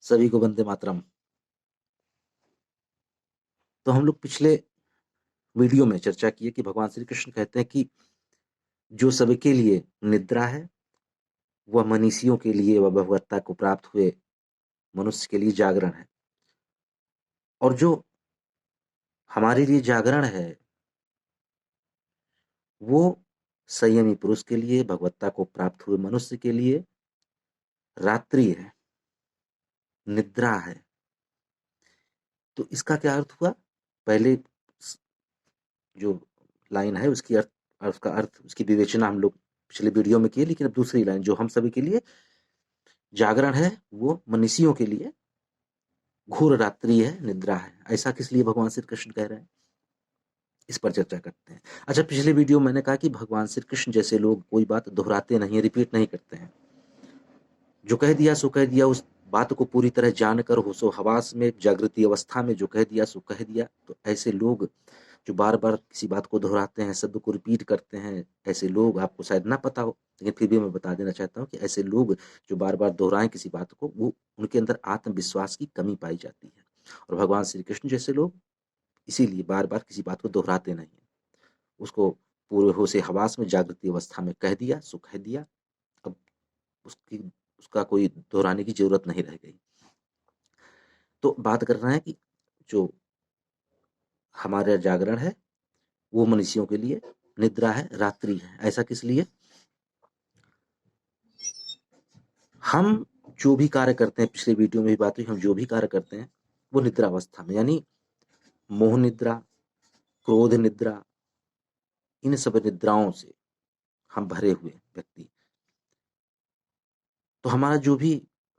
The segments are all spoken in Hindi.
सभी को वंदे मातरम। तो हम लोग पिछले वीडियो में चर्चा की है कि भगवान श्री कृष्ण कहते हैं कि जो सबके लिए निद्रा है वह मनीषियों के लिए व भगवत्ता को प्राप्त हुए मनुष्य के लिए जागरण है, और जो हमारे लिए जागरण है वो संयमी पुरुष के लिए, भगवत्ता को प्राप्त हुए मनुष्य के लिए रात्रि है, निद्रा है। तो इसका क्या अर्थ हुआ? पहले जो लाइन है उसकी अर्थ उसकी विवेचना हम लोग पिछले वीडियो में किए, लेकिन अब दूसरी लाइन जो हम सभी के लिए जागरण है वो मनीषियों के लिए घोर रात्रि है, निद्रा है। ऐसा किस लिए भगवान श्री कृष्ण कह रहे हैं, इस पर चर्चा करते हैं। अच्छा, पिछले वीडियो में मैंने कहा कि भगवान श्री कृष्ण जैसे लोग कोई बात दोहराते नहीं, रिपीट नहीं करते हैं। जो कह दिया सो कह दिया, उस बात को पूरी तरह जानकर होशो हवास में जागृति अवस्था में जो कह दिया सो कह दिया। तो ऐसे लोग जो बार बार किसी बात को दोहराते हैं, शब्द को रिपीट करते हैं, ऐसे लोग आपको शायद ना पता हो, लेकिन फिर भी मैं बता देना चाहता हूँ कि ऐसे लोग जो बार बार दोहराएं किसी बात को, वो उनके अंदर आत्मविश्वास की कमी पाई जाती है। और भगवान श्री कृष्ण जैसे लोग इसीलिए बार बार किसी बात को दोहराते नहीं है, उसको पूरे होश हवास में जागृति अवस्था में कह दिया सो कह दिया। अब उसकी उसका कोई दोहराने की जरूरत नहीं रह गई। तो बात कर रहे हैं कि जो हमारा जागरण है वो मनुष्यों के लिए निद्रा है, रात्रि है। ऐसा किस लिए? हम जो भी कार्य करते हैं, पिछले वीडियो में भी बात हुई, हम जो भी कार्य करते हैं वो निद्रा अवस्था में, यानी मोह निद्रा, क्रोध निद्रा, इन सब निद्राओं से हम भरे हुए व्यक्ति। तो हमारा जो भी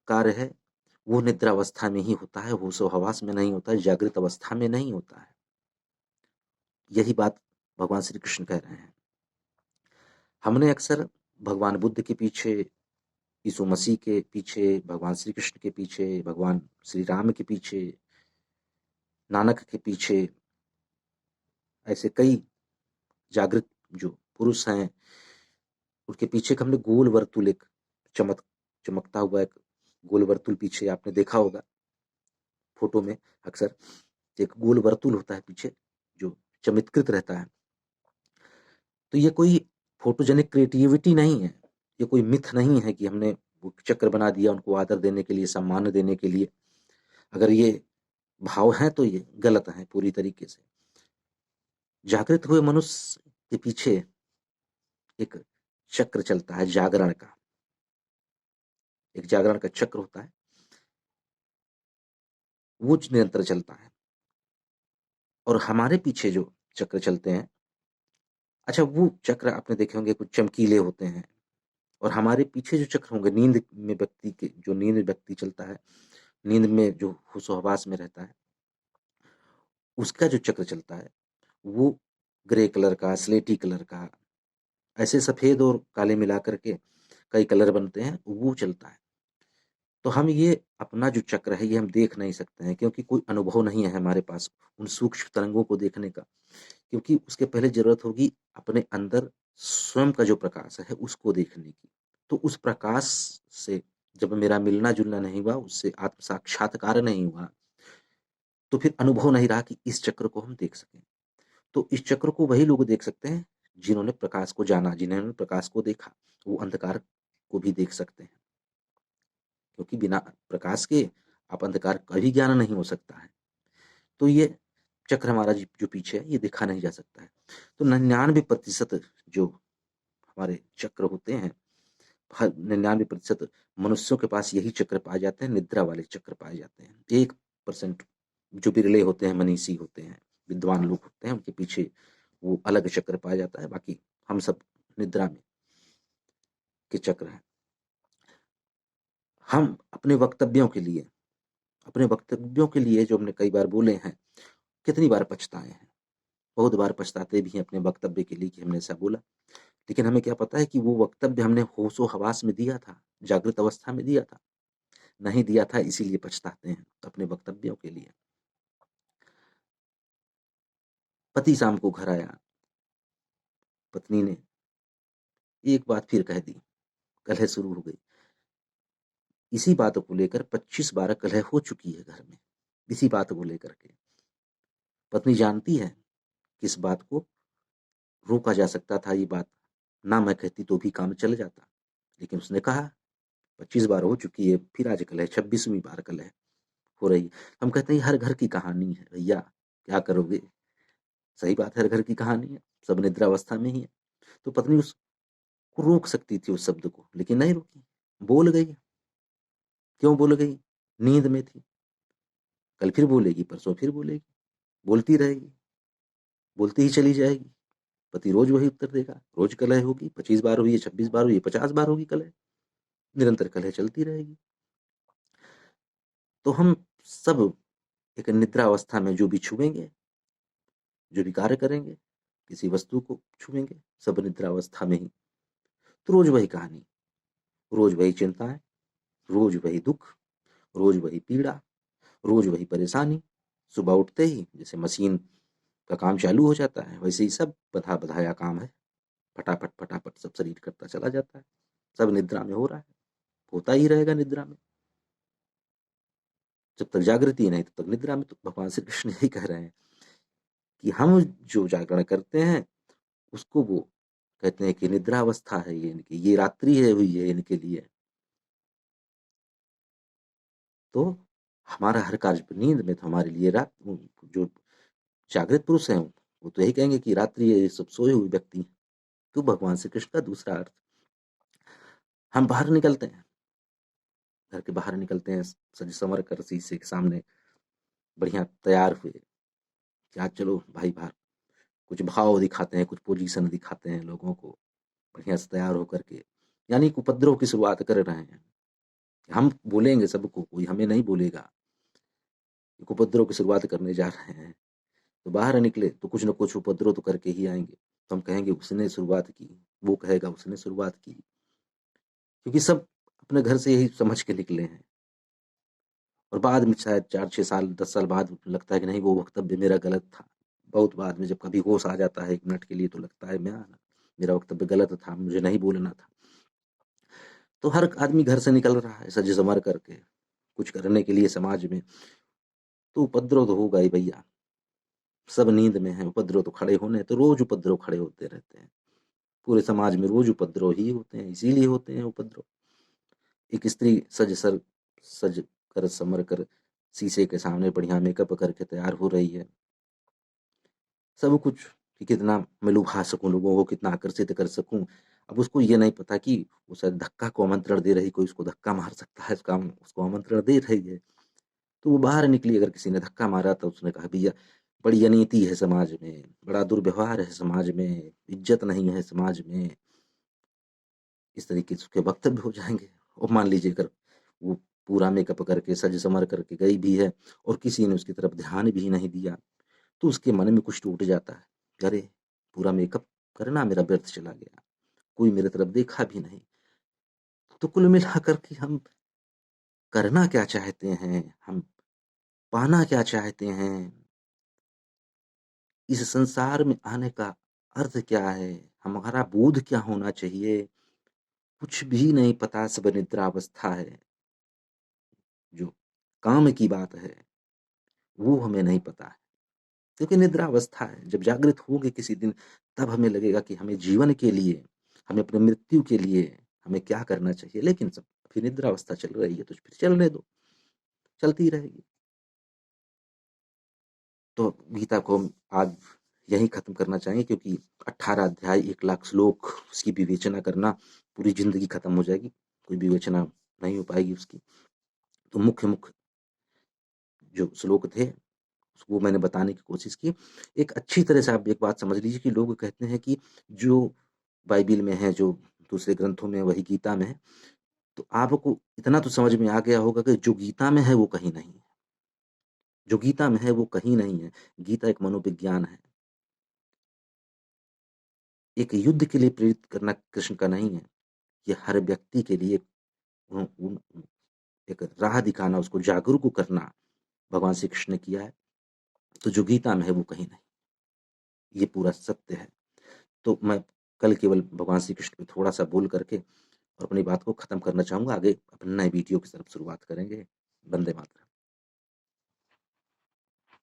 कार्य है वो निद्रा अवस्था में ही होता है, होशो हवास में नहीं होता है, जागृत अवस्था में नहीं होता है। यही बात भगवान श्री कृष्ण कह रहे हैं। हमने अक्सर भगवान बुद्ध के पीछे, यीशु मसीह के पीछे, भगवान श्री कृष्ण के पीछे, भगवान श्री राम के पीछे, नानक के पीछे, ऐसे कई जागृत जो पुरुष हैं उनके पीछे का हमने गोल वर्तुल, एक चमकता हुआ एक गोल वर्तुल पीछे आपने देखा होगा फोटो में। अक्सर एक गोल वर्तुल होता है पीछे जो चमत्कृत रहता है। तो ये कोई फोटोजेनिक क्रिएटिविटी नहीं है, ये कोई मिथ नहीं है कि हमने वो चक्र बना दिया उनको आदर देने के लिए, सम्मान देने के लिए। अगर ये भाव है तो ये गलत है पूरी तरीके से। जागृत हुए मनुष्य के पीछे एक चक्र चलता है जागरण का, एक जागरण का चक्र होता है, वो निरंतर चलता है। और हमारे पीछे जो चक्र चलते हैं, अच्छा वो चक्र आपने देखे होंगे कुछ चमकीले होते हैं। और हमारे पीछे जो चक्र होंगे, नींद में व्यक्ति के, जो नींद में व्यक्ति चलता है, नींद में जो होशो हवास में रहता है, उसका जो चक्र चलता है वो ग्रे कलर का, स्लेटी कलर का, ऐसे सफेद और काले मिला करके कई कलर बनते हैं, वो चलता है। तो हम ये अपना जो चक्र है ये हम देख नहीं सकते हैं, क्योंकि कोई अनुभव नहीं है हमारे पास उन सूक्ष्म तरंगों को देखने का। क्योंकि उसके पहले जरूरत होगी अपने अंदर स्वयं का जो प्रकाश है उसको देखने की। तो उस प्रकाश से जब मेरा मिलना जुलना नहीं हुआ, उससे आत्म साक्षात्कार नहीं हुआ, तो फिर अनुभव नहीं रहा कि इस चक्र को हम देख सकें। तो इस चक्र को वही लोग देख सकते हैं जिन्होंने प्रकाश को जाना, जिन्होंने प्रकाश को देखा। वो अंधकार को भी देख सकते हैं, क्योंकि बिना प्रकाश के आप अंधकार का भी ज्ञान नहीं हो सकता है। तो ये चक्र हमारा जो पीछे है ये देखा नहीं जा सकता है। तो 99% जो हमारे चक्र होते हैं, 99% मनुष्यों के पास यही चक्र पाए जाते हैं, निद्रा वाले चक्र पाए जाते हैं। 1% जो बिरले होते हैं, मनीषी होते हैं, विद्वान लोग होते हैं, उनके पीछे वो अलग चक्र पाया जाता है। बाकी हम सब निद्रा में के चक्र हैं। हम अपने वक्तव्यों के लिए जो हमने कई बार बोले हैं, कितनी बार पछताए हैं, बहुत बार पछताते भी हैं अपने वक्तव्य के लिए कि हमने ऐसा बोला। लेकिन हमें क्या पता है कि वो वक्तव्य हमने होशो हवास में दिया था, जागृत अवस्था में दिया था, नहीं दिया था, इसीलिए पछताते हैं अपने वक्तव्यों के लिए। पति शाम को घर आया, पत्नी ने एक बात फिर कह दी, कलह शुरू हो गई। इसी बात को लेकर 25 बार कलह हो चुकी है घर में, इसी बात को लेकर के। पत्नी जानती है कि इस बात को रोका जा सकता था, ये बात ना मैं कहती तो भी काम चल जाता, लेकिन उसने कहा। 25 बार हो चुकी है, फिर आज कलह 26वीं बार कलह हो रही है। हम कहते हैं हर घर की कहानी है भैया, क्या करोगे? सही बात है, हर घर की कहानी है, सब निद्रावस्था में ही है। तो पत्नी उसको रोक सकती थी उस शब्द को, लेकिन नहीं रोकी, बोल गई। क्यों बोल गई? नींद में थी। कल फिर बोलेगी, परसों फिर बोलेगी, बोलती रहेगी, बोलती ही चली जाएगी। पति रोज वही उत्तर देगा, रोज कलह होगी, 25 बार हुई है, 26 बार हुई है, 50 बार होगी कलह, निरंतर कलह चलती रहेगी। तो हम सब एक निद्रा अवस्था में जो भी छुएंगे, जो भी कार्य करेंगे, किसी वस्तु को छुएंगे, सब निद्रा अवस्था में ही। तो रोज वही कहानी, रोज वही चिंताएं, रोज वही दुख, रोज वही पीड़ा, रोज वही परेशानी। सुबह उठते ही जैसे मशीन का काम चालू हो जाता है, वैसे ही सब बधा बधाया काम है, फटाफट फटाफट सब शरीर करता चला जाता है। सब निद्रा में हो रहा है, होता ही रहेगा निद्रा में। जब तक जागृति नहीं तब तक निद्रा में। तो भगवान श्री कृष्ण यही कह रहे हैं कि हम जो जागरण करते हैं उसको वो कहते हैं कि निद्रा अवस्था है, ये इनकी, ये रात्रि है हुई है इनके लिए। तो हमारा हर कार्य नींद में, तो हमारे लिए रात, जो जागृत पुरुष हैं वो तो यही कहेंगे कि रात्रि है, ये सब सोए हुए व्यक्ति हैं। तो भगवान श्री कृष्ण का दूसरा अर्थ, हम बाहर निकलते हैं, घर के बाहर निकलते हैं, सज संवर कर शीशे के सामने बढ़िया तैयार हुए कि आज चलो भाई बाहर कुछ भाव दिखाते हैं, कुछ पोजीशन दिखाते हैं लोगों को, बढ़िया से तैयार होकर के, यानी कि उपद्रव की शुरुआत कर रहे हैं। हम बोलेंगे सबको, कोई हमें नहीं बोलेगा, एक उपद्रव की शुरुआत करने जा रहे हैं। तो बाहर निकले तो कुछ न कुछ उपद्रव तो करके ही आएंगे। तो हम कहेंगे उसने शुरुआत की, वो कहेगा उसने शुरुआत की, क्योंकि सब अपने घर से यही समझ के निकले हैं। और बाद में शायद 4-6 साल 10 साल बाद लगता है कि नहीं, वो वक्तव्य मेरा गलत था। बहुत बाद में जब कभी होश आ जाता है 1 मिनट के लिए, तो लगता है मेरा वक्तव्य गलत था, मुझे नहीं बोलना था। तो हर आदमी घर से निकल रहा है सज संवर करके कुछ करने के लिए समाज में, तो उपद्रव तो होगा ही भैया। सब नींद में है, उपद्रव तो खड़े होने, तो रोज उपद्रव खड़े होते रहते हैं। पूरे समाज में रोज उपद्रव ही होते हैं, इसीलिए होते हैं उपद्रव। एक स्त्री सज कर संवर कर शीशे के सामने बढ़िया मेकअप करके तैयार हो रही है, सब कुछ कि कितना मैं लुभा सकूं लोगों को, कितना आकर्षित कर सकूं। अब उसको ये नहीं पता कि वो शायद धक्का को आमंत्रण दे रही, कोई उसको धक्का मार सकता है, उसको आमंत्रण दे रही है। तो वो बाहर निकली, अगर किसी ने धक्का मारा तो उसने कहा भैया बड़ी अनीति है समाज में, बड़ा दुर्व्यवहार है समाज में, इज्जत नहीं है समाज में, इस तरीके से उसके वक्तव्य हो जाएंगे। और मान लीजिए अगर वो पूरा मेकअप करके सज संवर करके गई भी है और किसी ने उसकी तरफ ध्यान भी नहीं दिया, तो उसके मन में कुछ टूट जाता है, अरे पूरा मेकअप करना मेरा व्यर्थ चला गया, कोई मेरे तरफ देखा भी नहीं। तो कुल मिलाकर के हम करना क्या चाहते हैं, हम पाना क्या चाहते हैं, इस संसार में आने का अर्थ क्या है, हमारा बोध क्या होना चाहिए, कुछ भी नहीं पता, सब निद्रावस्था है। जो काम की बात है वो हमें नहीं पता है, क्योंकि निद्रावस्था है। जब जागृत होंगे किसी दिन, तब हमें लगेगा कि हमें जीवन के लिए, हमें अपने मृत्यु के लिए हमें क्या करना चाहिए। लेकिन सब फिर निद्रावस्था चल रही है तो फिर चलने दो, चलती रहेगी। तो गीता को हम आज यही खत्म करना चाहेंगे, क्योंकि 18 अध्याय 1 लाख श्लोक, उसकी विवेचना करना पूरी जिंदगी खत्म हो जाएगी, कोई विवेचना नहीं हो पाएगी उसकी। तो मुख्य मुख्य जो श्लोक थे वो मैंने बताने की कोशिश की। एक अच्छी तरह से आप एक बात समझ लीजिए कि लोग कहते हैं कि जो बाइबिल में है, जो दूसरे ग्रंथों में, वही गीता में है। तो आपको इतना तो समझ में आ गया होगा कि जो गीता में है वो कहीं नहीं है, जो गीता में है वो कहीं नहीं है। गीता एक मनोविज्ञान है, एक युद्ध के लिए प्रेरित करना कृष्ण का नहीं है, ये हर व्यक्ति के लिए एक राह दिखाना, उसको जागरूक करना भगवान श्री कृष्ण ने किया है। तो जो गीता में है वो कहीं नहीं, ये पूरा सत्य है। तो मैं कल केवल भगवान श्री कृष्ण पे थोड़ा सा बोल करके और अपनी बात को ख़त्म करना चाहूँगा। आगे अपने नए वीडियो की तरफ शुरुआत करेंगे। वंदे मातरम।